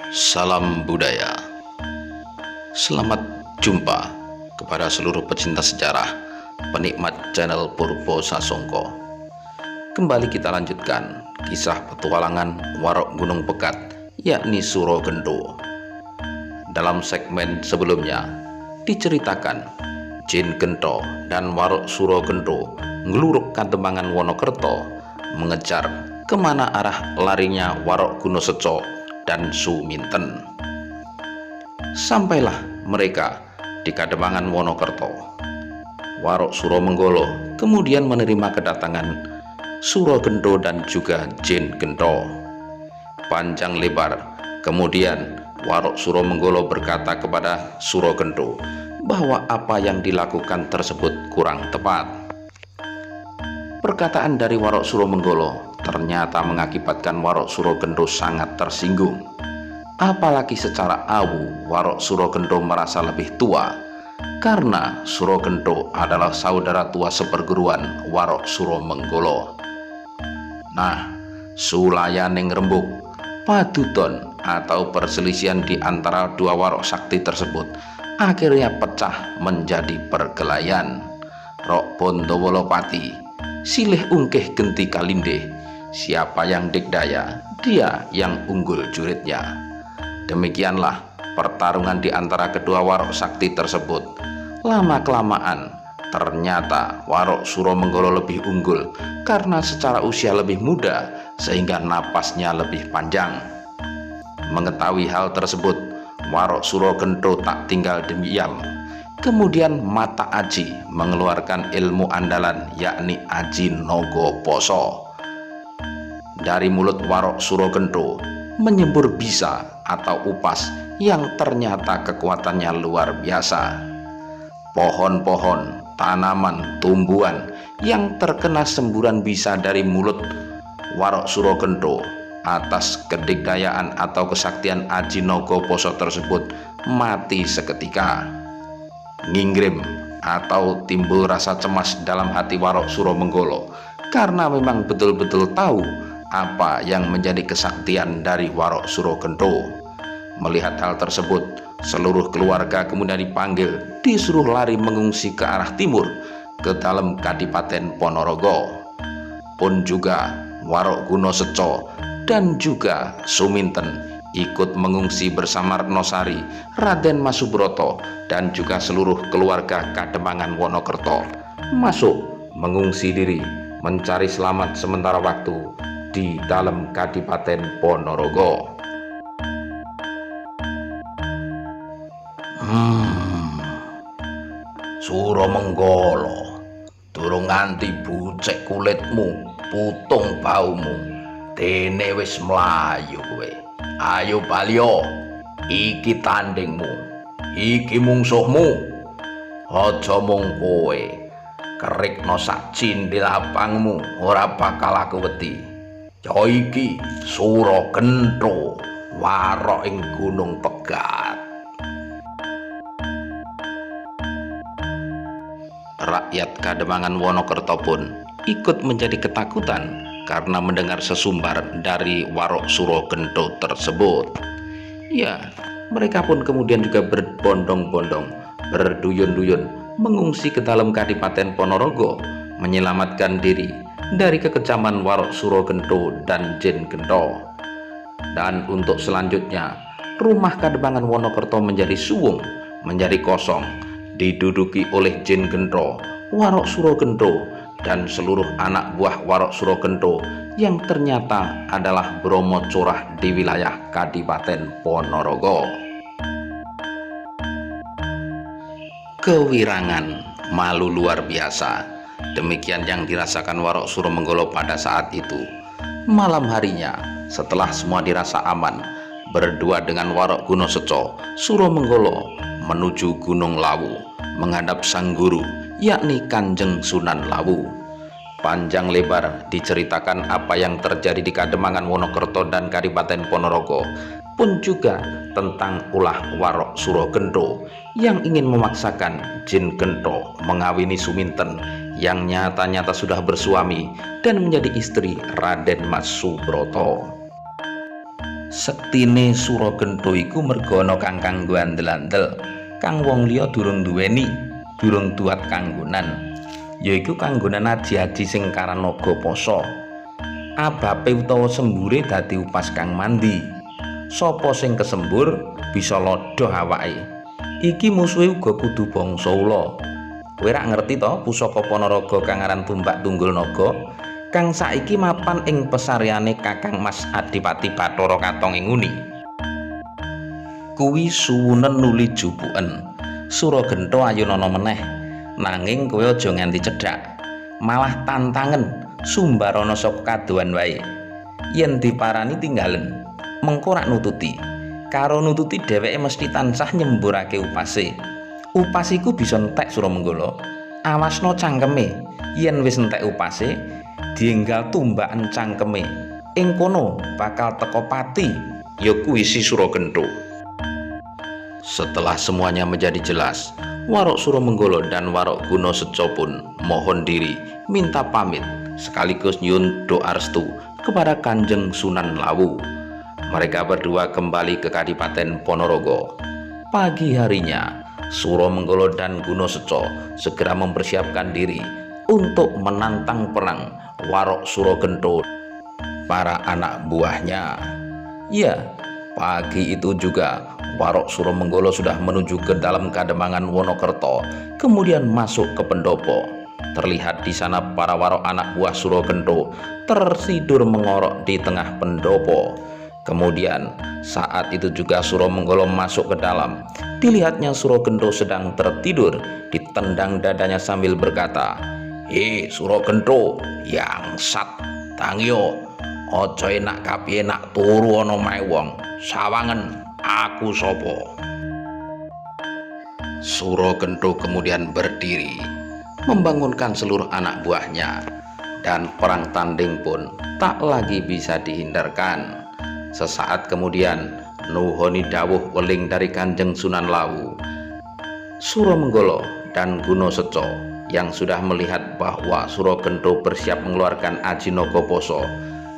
Salam budaya. Selamat jumpa kepada seluruh pecinta sejarah, penikmat channel Purbo Sasongko. Kembali kita lanjutkan kisah petualangan Warok Gunung Pekat, yakni Suro Gento. Dalam segmen sebelumnya diceritakan Jin Gento dan Warok Suro Gento ngeluruk Kademangan Wonokerto mengejar kemana arah larinya Warok Gunoseco dan Suminten. Sampailah mereka di Kademangan Wonokerto. Warok Suromenggolo kemudian menerima kedatangan Suro Gento dan juga Jin Gento. Panjang lebar kemudian Warok Suromenggolo berkata kepada Suro Gento bahwa apa yang dilakukan tersebut kurang tepat. Perkataan dari Warok Suromenggolo ternyata mengakibatkan Warok Suro Gento sangat tersinggung. Apalagi secara awu Warok Suro Gento merasa lebih tua, karena Suro Gento adalah saudara tua seperguruan Warok Suromenggolo. Nah, sulayaning rembug paduton atau perselisihan di antara dua warok sakti tersebut akhirnya pecah menjadi perkelahian. Rok Bondowolopati silih ungkih genti kalindih, siapa yang dikdaya dia yang unggul juritnya. Demikianlah pertarungan di antara kedua warok sakti tersebut. Lama-kelamaan ternyata Warok Suromenggolo lebih unggul karena secara usia lebih muda sehingga napasnya lebih panjang. Mengetahui hal tersebut, Warok Suro Gento tak tinggal diam. Kemudian Mata Aji mengeluarkan ilmu andalan, yakni Aji Nogo Poso. Dari mulut Warok Suro Gento menyembur bisa atau upas yang ternyata kekuatannya luar biasa. Pohon-pohon, tanaman, tumbuhan yang terkena semburan bisa dari mulut Warok Suro Gento atas kedikdayaan atau kesaktian Aji Nogo Poso tersebut mati seketika. Nginggrim atau timbul rasa cemas dalam hati Warok Suromenggolo karena memang betul-betul tahu apa yang menjadi kesaktian dari Warok Suro Gento. Melihat hal tersebut, seluruh keluarga kemudian dipanggil, disuruh lari mengungsi ke arah timur ke dalam Kadipaten Ponorogo. Pun juga Warok Gunoseco dan juga Suminten ikut mengungsi bersama Retnosari, Raden Masubroto dan juga seluruh keluarga Kademangan Wonokerto masuk mengungsi diri mencari selamat sementara waktu di dalam Kadipaten Ponorogo. Suromenggolo, durung nganti bucek kulitmu, putung baumu, dene wis mlayu kowe. Ayo balyo, iki tandingmu, iki mungsuhmu. Aja mung kowe, kerikno sak cindhil lapangmu ora bakal aku wedi. Ya iki Suro Gento, warok ing Gunung Pekat. Rakyat Kademangan Wonokerto pun ikut menjadi ketakutan karena mendengar sesumbar dari Warok Suro Gento tersebut. Ya, mereka pun kemudian juga berbondong-bondong, berduyun-duyun mengungsi ke dalam Kadipaten Ponorogo, menyelamatkan diri dari kekejaman Warok Suro Gento dan Jin Gento. Dan untuk selanjutnya, rumah Kademangan Wonokerto menjadi suwung, menjadi kosong, diduduki oleh Jin Gento, Warok Suro Gento dan seluruh anak buah Warok Suro Gento yang ternyata adalah Bromo Curah di wilayah Kadipaten Ponorogo. Kewirangan, malu luar biasa, demikian yang dirasakan Warok Suromenggolo pada saat itu. Malam harinya, setelah semua dirasa aman, berdua dengan Warok Gunoseco, Suromenggolo menuju Gunung Lawu menghadap sang guru, yakni Kanjeng Sunan Lawu. Panjang lebar diceritakan apa yang terjadi di Kademangan Wonokerto dan Kadipaten Ponorogo, pun juga tentang ulah Warok Suro Gento yang ingin memaksakan Jin Gento mengawini Suminten yang nyata-nyata sudah bersuami dan menjadi istri Raden Masubroto. Sektine Suragenta iku merga ana kang kanggo andel-andel, kang wong liya durung duweni, durung duat kanggonan, yaiku kanggonan aji-aji sing karan naga pasa. Abape utawa sembure dadi upas kang mandi. Sapa sing kesembur bisa lodhoh awake. Iki musuhe uga kudu bangsa ula. Kowe rak ngerti to pusaka Panaraga kang aran Tumbak Tunggul Naga kang saiki mapan ing pesareane Kakang Mas Adipati Bathara Katong ing Nguni. Kuwi suwunen nuli jupuken. Suragenta ayunana meneh, nanging kowe aja nganti cedhak. Malah tantangen sumbarana saka kadohan wae. Yen diparani tinggalen, mengko rak nututi. Karo nututi dheweke mesti tansah nyemburake upase. Upas iku bisa entek Suramenggala. Awasna cangkeme, yen wis entek upase, dienggal tumbakan cangkeme. Ing kono bakal teka pati, ya kuwi si Suragenta. Setelah semuanya menjadi jelas, Warok Suramenggala dan Warok Gunaseca pun mohon diri, minta pamit, sekaligus nyuwun doa restu kepada Kanjeng Sunan Lawu. Mereka berdua kembali ke Kadipaten Ponorogo. Pagi harinya, Suramenggala dan Gunaseca segera mempersiapkan diri untuk menantang perang Warok Suragenta para anak buahnya. Ya, pagi itu juga Warok Suramenggala sudah menuju ke dalam Kademangan Wonokerto, kemudian masuk ke pendopo. Terlihat di sana para warok anak buah Suragenta tertidur mengorok di tengah pendopo. Kemudian saat itu juga Suramenggala masuk ke dalam. Dilihatnya Suragenta sedang tertidur, ditendang dadanya sambil berkata, "Hei Suragenta, yangsat tangyo, aja enak kapiye nak turu ana mae wong. Sawangen aku sapa?" Suragenta kemudian berdiri, membangunkan seluruh anak buahnya, dan perang tanding pun tak lagi bisa dihindarkan. Sesaat kemudian nuhoni dawuh weling dari Kanjeng Sunan Lawu. Suramenggala dan Gunaseca yang sudah melihat bahwa Suragenta bersiap mengeluarkan aji naga pasa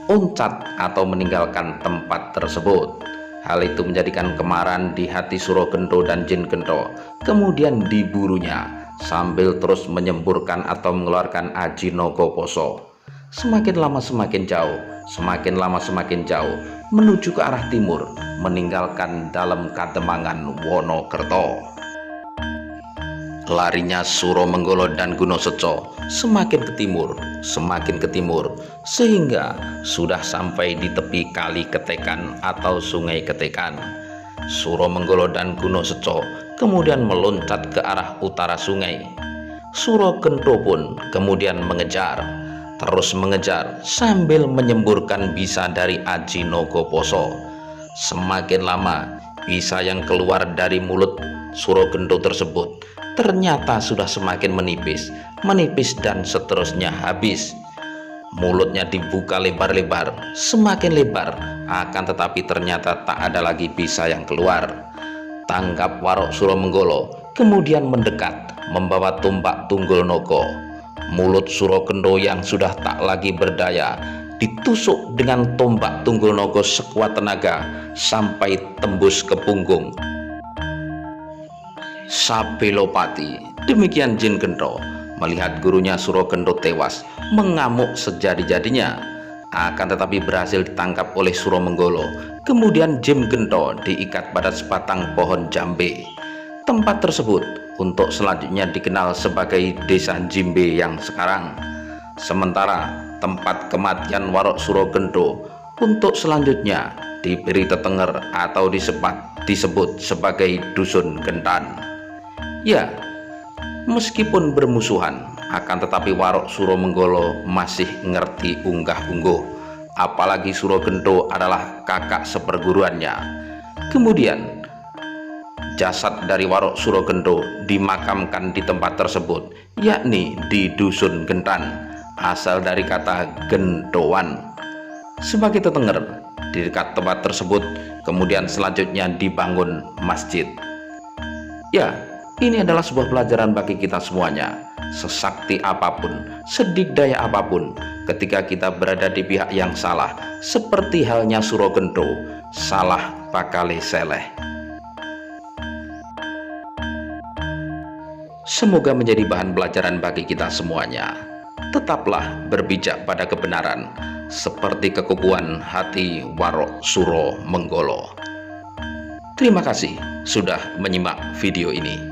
oncat atau meninggalkan tempat tersebut. Hal itu menjadikan kemarahan di hati Suragenta dan Jin Genta, kemudian diburunya sambil terus menyemburkan atau mengeluarkan aji naga pasa. Semakin lama semakin jauh, semakin lama semakin jauh, menuju ke arah timur, meninggalkan dalam Kademangan Wonokerto. Larinya Suramenggala dan Gunaseca semakin ke timur, sehingga sudah sampai di tepi Kali Ketekan atau Sungai Ketekan. Suramenggala dan Gunaseca kemudian meloncat ke arah utara sungai. Suragenta pun kemudian terus mengejar sambil menyemburkan bisa dari aji naga pasa. Semakin lama, bisa yang keluar dari mulut Suragenta tersebut ternyata sudah semakin menipis dan seterusnya habis. Mulutnya dibuka lebar-lebar, semakin lebar, akan tetapi ternyata tak ada lagi bisa yang keluar. Tanggap Warok Suramenggala kemudian mendekat membawa tombak tunggul naga. Mulut Suragenta yang sudah tak lagi berdaya ditusuk dengan tombak tunggul naga sekuat tenaga sampai tembus ke punggung. Sabelopati, demikian Jin Genta, melihat gurunya Suragenta tewas, mengamuk sejadi-jadinya. Akan tetapi berhasil ditangkap oleh Suramenggala. Kemudian Jin Genta diikat pada sebatang pohon jambe. Tempat tersebut untuk selanjutnya dikenal sebagai Desa Jimbe yang sekarang. Sementara tempat kematian Warok Suragenta untuk selanjutnya diberi tetenger atau disebut sebagai Dusun Gentan. Ya, meskipun bermusuhan, akan tetapi Warok Suramenggala masih ngerti unggah-ungguh, apalagi Suragenta adalah kakak seperguruannya. Kemudian jasad dari Warok Suragenta dimakamkan di tempat tersebut, yakni di Dusun Gentan, asal dari kata gendoan. Sebagai tetenger di dekat tempat tersebut, kemudian selanjutnya dibangun masjid. Ya, ini adalah sebuah pelajaran bagi kita semuanya. Sesakti apapun, sedikdaya apapun, ketika kita berada di pihak yang salah, seperti halnya Suragenta, salah bakale seleh. Semoga menjadi bahan pelajaran bagi kita semuanya. Tetaplah berbijak pada kebenaran, seperti kekokohan hati Warok Suro Menggolo. Terima kasih sudah menyimak video ini.